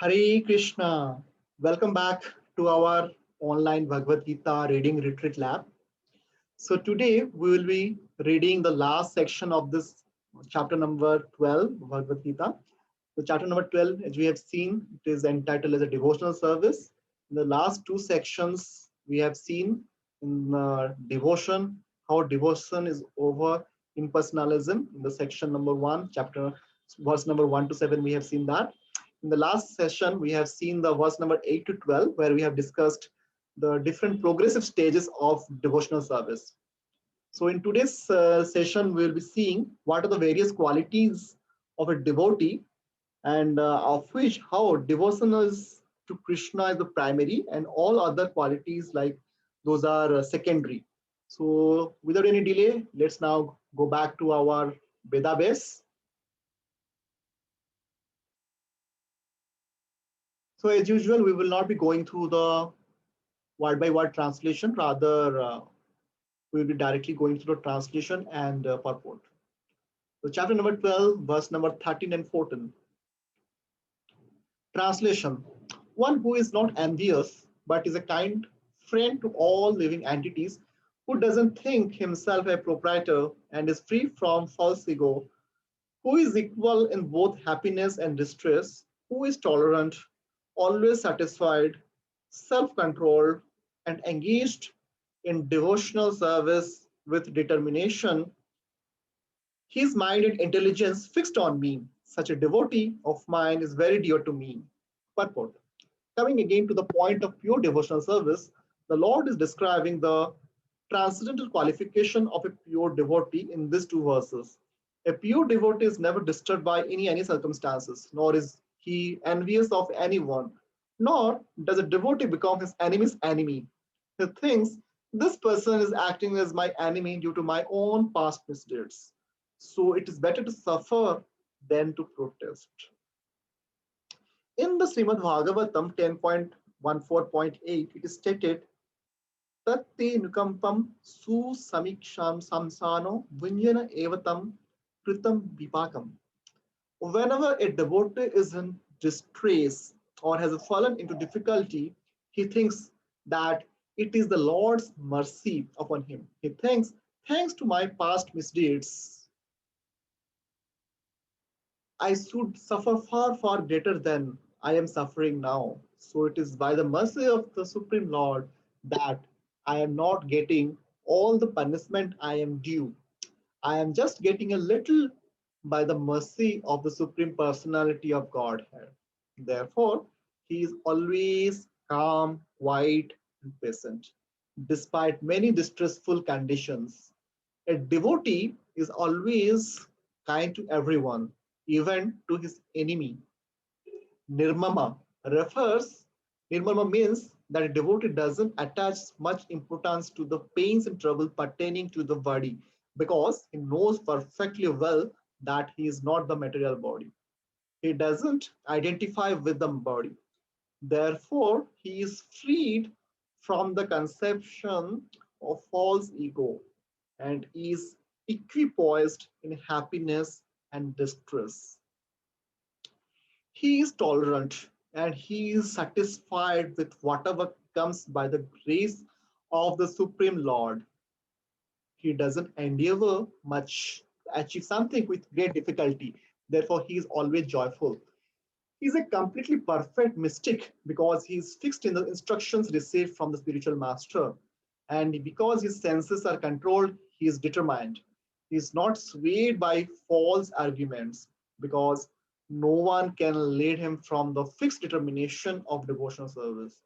Hare Krishna. Welcome back to our online Bhagavad Gita reading retreat lab. So today we will be reading the last section of this chapter number 12 Bhagavad Gita. So chapter number 12, as we have seen, it is entitled as a devotional service. In the last two sections, we have seen in devotion, how devotion is over impersonalism. In the section number 1, chapter verse number 1 to 7, we have seen that. In the last session, we have seen the verse number 8 to 12, where we have discussed the different progressive stages of devotional service. So in today's session, we will be seeing what are the various qualities of a devotee and of which how devotion is to Krishna is the primary and all other qualities like those are secondary. So without any delay, let's now go back to our Veda base. So as usual, we will not be going through the word by word translation, rather we will be directly going through the translation and purport. So chapter number 12, verse number 13 and 14. Translation: one who is not envious but is a kind friend to all living entities, who doesn't think himself a proprietor and is free from false ego, who is equal in both happiness and distress, who is tolerant, always satisfied, self controlled, and engaged in devotional service with determination, his mind and intelligence fixed on me. Such a devotee of mine is very dear to me. Purport. Coming again to the point of pure devotional service, the Lord is describing the transcendental qualification of a pure devotee in these two verses. A pure devotee is never disturbed by any circumstances, nor is he envious of anyone, nor does a devotee become his enemy's enemy. He thinks this person is acting as my enemy due to my own past misdeeds. So it is better to suffer than to protest. In the Srimad Bhagavatam 10.14.8, it is stated, Tatte nukampam su samiksham samsano vinyana evatam kritam vipakam. Whenever a devotee is in distress or has fallen into difficulty, he thinks that it is the Lord's mercy upon him. He thinks, thanks to my past misdeeds, I should suffer far, far greater than I am suffering now. So it is by the mercy of the Supreme Lord that I am not getting all the punishment I am due. I am just getting a little by the mercy of the Supreme Personality of Godhead. Therefore, he is always calm, quiet, and patient, despite many distressful conditions. A devotee is always kind to everyone, even to his enemy. Nirmama refers, Nirmama means that a devotee doesn't attach much importance to the pains and trouble pertaining to the body because he knows perfectly well that he is not the material body. He doesn't identify with the body. Therefore, he is freed from the conception of false ego and is equipoised in happiness and distress. He is tolerant and he is satisfied with whatever comes by the grace of the Supreme Lord. He doesn't endeavor much to achieve something with great difficulty. Therefore, he is always joyful. He is a completely perfect mystic because he is fixed in the instructions received from the spiritual master. And because his senses are controlled, he is determined. He is not swayed by false arguments because no one can lead him from the fixed determination of devotional service.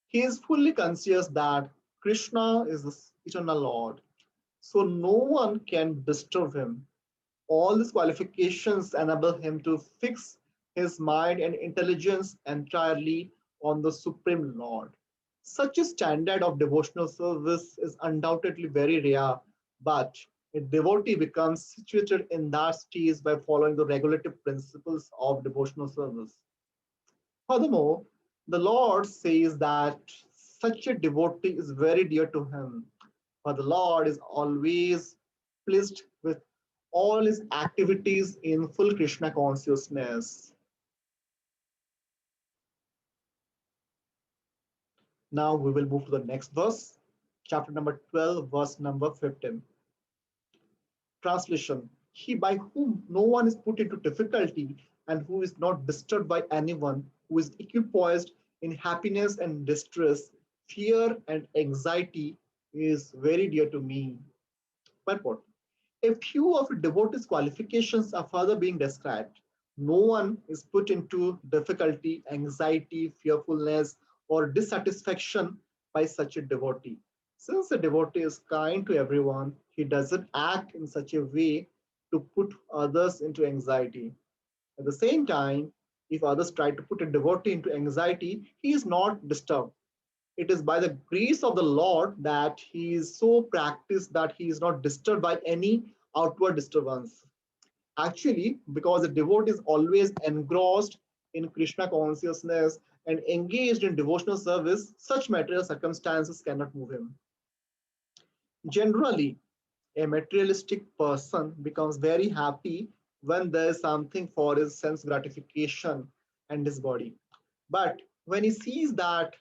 He is fully conscious that Krishna is the eternal Lord, so no one can disturb him. All these qualifications enable him to fix his mind and intelligence entirely on the Supreme Lord. Such a standard of devotional service is undoubtedly very rare, but a devotee becomes situated in that stage by following the regulative principles of devotional service. Furthermore, the Lord says that such a devotee is very dear to him, for the Lord is always pleased with all his activities in full Krishna consciousness. Now we will move to the next verse, chapter number 12, verse number 15. Translation: He by whom no one is put into difficulty and who is not disturbed by anyone, who is equipoised in happiness and distress, fear and anxiety, is very dear to me. Purport: A few of a devotee's qualifications are further being described. No one is put into difficulty, anxiety, fearfulness, or dissatisfaction by such a devotee. Since the devotee is kind to everyone, he doesn't act in such a way to put others into anxiety. At the same time, if others try to put a devotee into anxiety, he is not disturbed. It is by the grace of the Lord that he is so practiced that he is not disturbed by any outward disturbance. Actually, because the devotee is always engrossed in Krishna consciousness and engaged in devotional service, such material circumstances cannot move him. Generally, a materialistic person becomes very happy when there is something for his sense gratification and his body. But when he sees that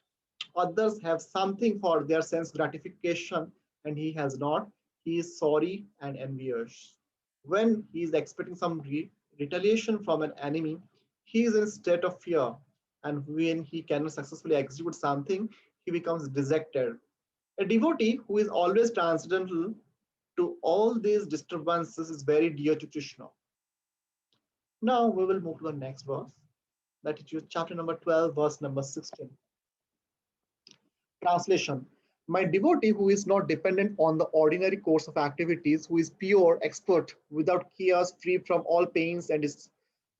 others have something for their sense gratification and he has not, he is sorry and envious. When he is expecting some retaliation from an enemy, he is in a state of fear. And when he cannot successfully execute something, he becomes dejected. A devotee who is always transcendental to all these disturbances is very dear to Krishna. Now we will move to the next verse, that is chapter number 12, verse number 16. Translation: My devotee who is not dependent on the ordinary course of activities, who is pure, expert, without chaos, free from all pains, and is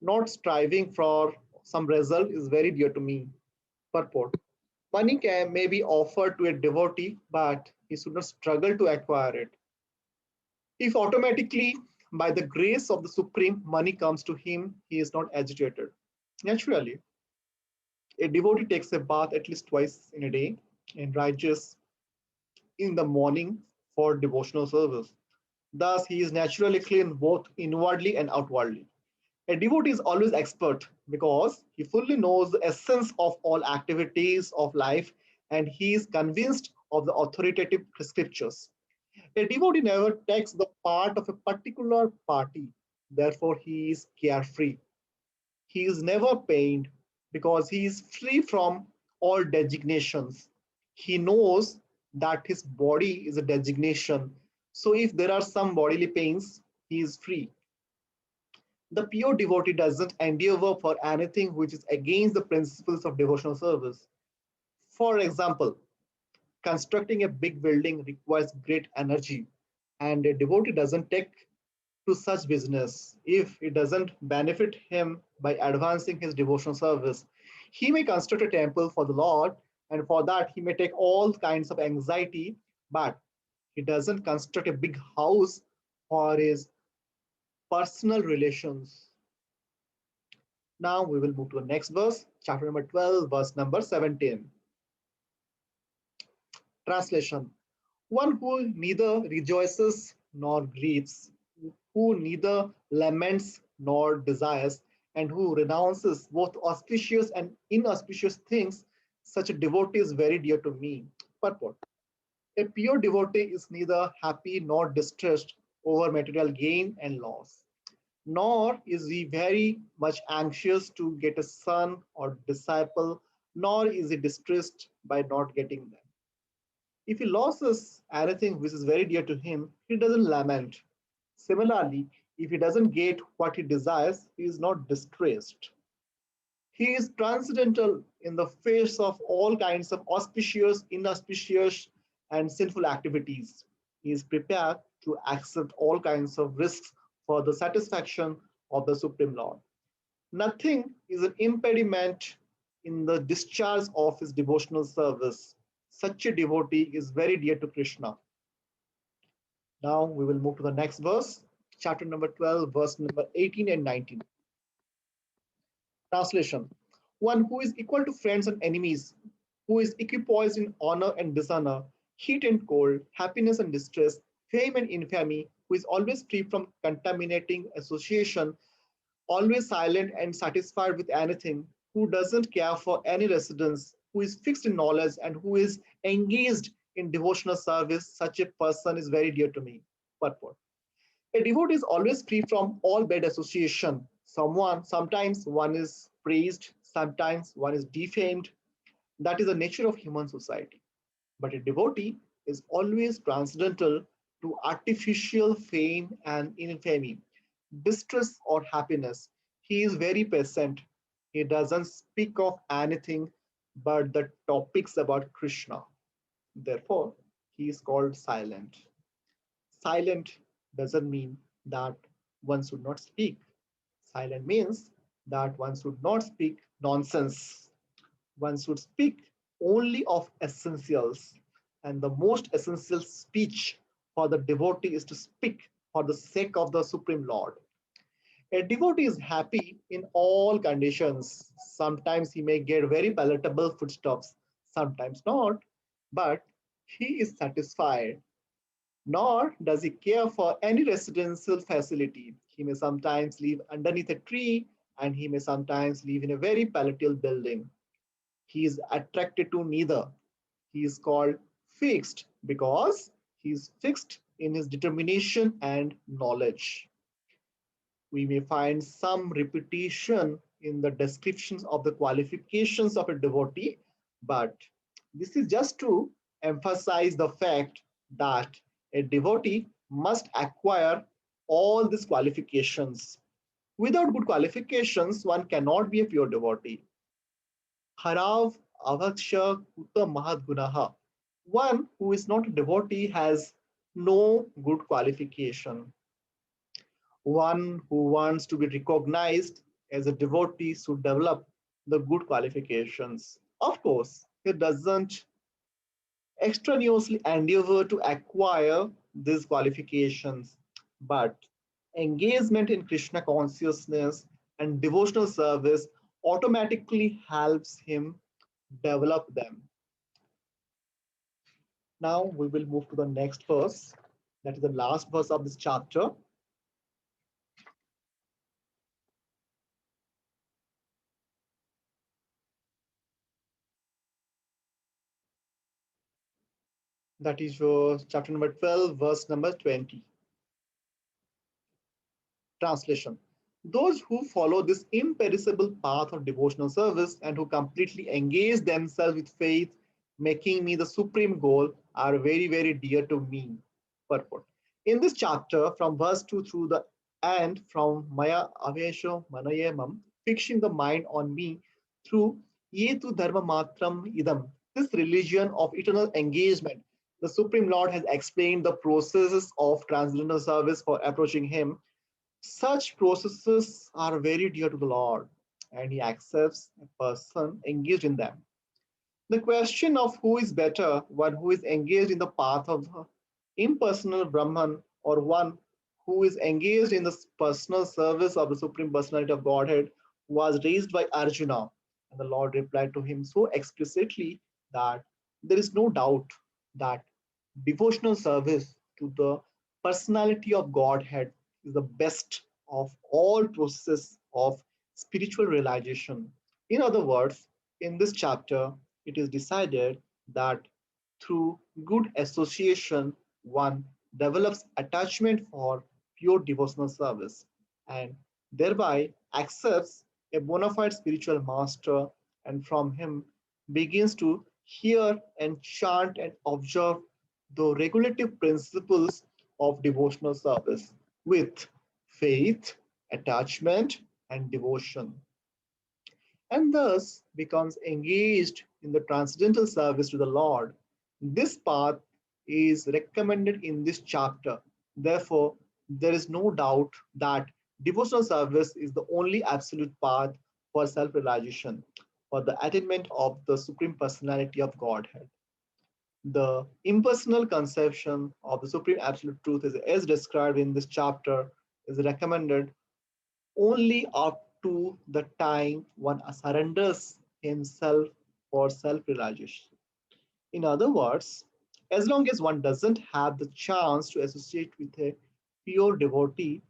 not striving for some result, is very dear to me. Purport: Money may be offered to a devotee, but he should not struggle to acquire it. If automatically, by the grace of the Supreme, money comes to him, he is not agitated. Naturally, a devotee takes a bath at least twice in a day and rises in the morning for devotional service. Thus, he is naturally clean both inwardly and outwardly. A devotee is always expert because he fully knows the essence of all activities of life and he is convinced of the authoritative scriptures. A devotee never takes the part of a particular party, therefore, he is carefree. He is never pained because he is free from all designations. He knows that his body is a designation. So if there are some bodily pains, he is free. The pure devotee doesn't endeavor for anything which is against the principles of devotional service. For example, constructing a big building requires great energy, and a devotee doesn't take to such business if it doesn't benefit him by advancing his devotional service. He may construct a temple for the Lord, and for that he may take all kinds of anxiety, but he doesn't construct a big house for his personal relations. Now we will move to the next verse, chapter number 12, verse number 17. Translation: One who neither rejoices nor grieves, who neither laments nor desires, and who renounces both auspicious and inauspicious things, such a devotee is very dear to me. Purport: A pure devotee is neither happy nor distressed over material gain and loss, nor is he very much anxious to get a son or disciple, nor is he distressed by not getting them. If he loses anything which is very dear to him, he doesn't lament. Similarly, if he doesn't get what he desires, he is not distressed. He is transcendental in the face of all kinds of auspicious, inauspicious, and sinful activities. He is prepared to accept all kinds of risks for the satisfaction of the Supreme Lord. Nothing is an impediment in the discharge of his devotional service. Such a devotee is very dear to Krishna. Now we will move to the next verse, chapter number 12, verse number 18 and 19. Translation: One who is equal to friends and enemies, who is equipoised in honor and dishonor, heat and cold, happiness and distress, fame and infamy, who is always free from contaminating association, always silent and satisfied with anything, who doesn't care for any residence, who is fixed in knowledge and who is engaged in devotional service, such a person is very dear to me. Purport. A devotee is always free from all bad association. Sometimes one is praised, sometimes one is defamed. That is the nature of human society. But a devotee is always transcendental to artificial fame and infamy, distress or happiness. He is very patient. He doesn't speak of anything but the topics about Krishna. Therefore, he is called silent. Silent doesn't mean that one should not speak. Silent means that one should not speak nonsense. One should speak only of essentials. And the most essential speech for the devotee is to speak for the sake of the Supreme Lord. A devotee is happy in all conditions. Sometimes he may get very palatable foodstuffs, sometimes not, but he is satisfied. Nor does he care for any residential facility. He may sometimes live underneath a tree and he may sometimes live in a very palatial building. He is attracted to neither. He is called fixed because he is fixed in his determination and knowledge. We may find some repetition in the descriptions of the qualifications of a devotee, but this is just to emphasize the fact that a devotee must acquire all these qualifications. Without good qualifications, one cannot be a pure devotee. Harav avaksha kuta mahadgunaha. One who is not a devotee has no good qualification. One who wants to be recognized as a devotee should develop the good qualifications. Of course, he doesn't extraneously endeavor to acquire these qualifications, but engagement in Krishna consciousness and devotional service automatically helps him develop them. Now we will move to the next verse. That is the last verse of this chapter. That is chapter number 12, verse number 20. Translation. Those who follow this imperishable path of devotional service and who completely engage themselves with faith, making me the supreme goal, are very, very dear to me. Purport. In this chapter, from verse 2 through the end, from Maya Avesho Manayamam, fixing the mind on me through Yetu Dharma Matram Idam, this religion of eternal engagement, the Supreme Lord has explained the processes of transcendental service for approaching Him. Such processes are very dear to the Lord, and He accepts a person engaged in them. The question of who is better, one who is engaged in the path of impersonal Brahman, or one who is engaged in the personal service of the Supreme Personality of Godhead, was raised by Arjuna. And the Lord replied to him so explicitly that there is no doubt that devotional service to the personality of Godhead is the best of all processes of spiritual realization. In other words, in this chapter, it is decided that through good association, one develops attachment for pure devotional service and thereby accepts a bona fide spiritual master and from him begins to hear and chant and observe the regulative principles of devotional service with faith, attachment, and devotion, and thus becomes engaged in the transcendental service to the Lord. This path is recommended in this chapter. Therefore, there is no doubt that devotional service is the only absolute path for self realization, for the attainment of the Supreme Personality of Godhead. The impersonal conception of the Supreme Absolute Truth, is, as described in this chapter, is recommended only up to the time one surrenders himself for self realization. In other words, as long as one doesn't have the chance to associate with a pure devotee,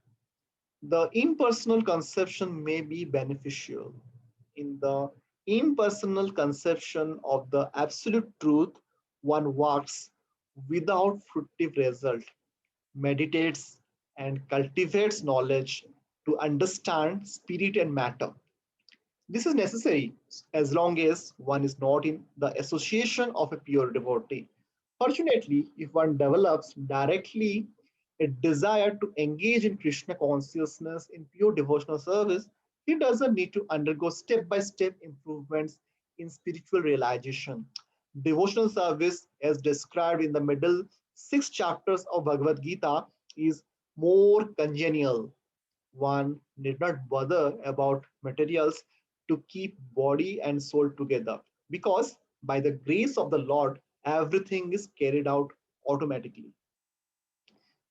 the impersonal conception may be beneficial. In the impersonal conception of the absolute truth, one works without fruitive result, meditates and cultivates knowledge to understand spirit and matter. This is necessary as long as one is not in the association of a pure devotee. Fortunately, if one develops directly a desire to engage in Krishna consciousness in pure devotional service, he doesn't need to undergo step by step improvements in spiritual realization. Devotional service, as described in the middle six chapters of Bhagavad Gita, is more congenial. One need not bother about materials to keep body and soul together because by the grace of the Lord, everything is carried out automatically.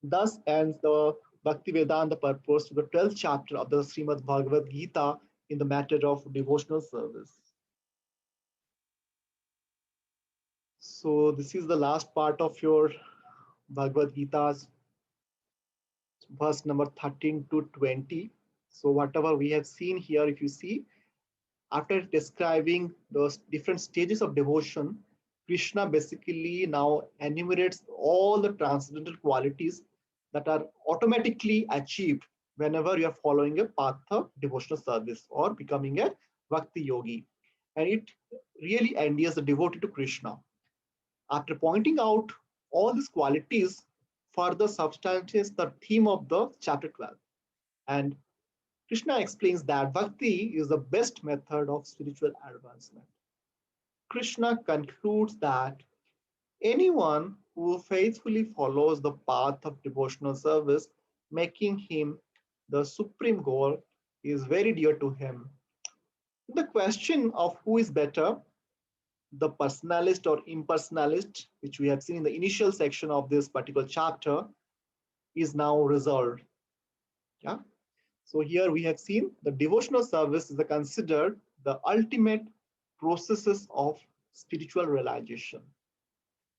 Thus ends the Bhakti Vedanta purpose to the 12th chapter of the Srimad Bhagavad Gita in the matter of devotional service. So, this is the last part of your Bhagavad Gita's verse number 13 to 20. So, whatever we have seen here, if you see, after describing those different stages of devotion, Krishna basically now enumerates all the transcendental qualities that are automatically achieved whenever you are following a path of devotional service or becoming a bhakti yogi. And it really endears the devotee to Krishna. After pointing out all these qualities, further substantiates the theme of the chapter 12. And Krishna explains that bhakti is the best method of spiritual advancement. Krishna concludes that anyone who faithfully follows the path of devotional service, making him the supreme goal, is very dear to him. The question of who is better, the personalist or impersonalist, which we have seen in the initial section of this particular chapter, is now resolved. Yeah. So here we have seen the devotional service is considered the ultimate processes of spiritual realization.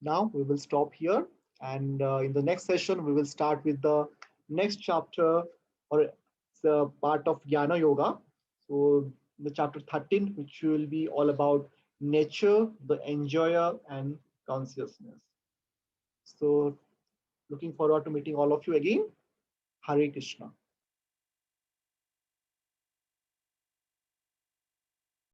Now we will stop here, and in the next session we will start with the next chapter or the part of Jnana Yoga. So the chapter 13, which will be all about nature, the enjoyer, and consciousness. So looking forward to meeting all of you again. Hare Krishna.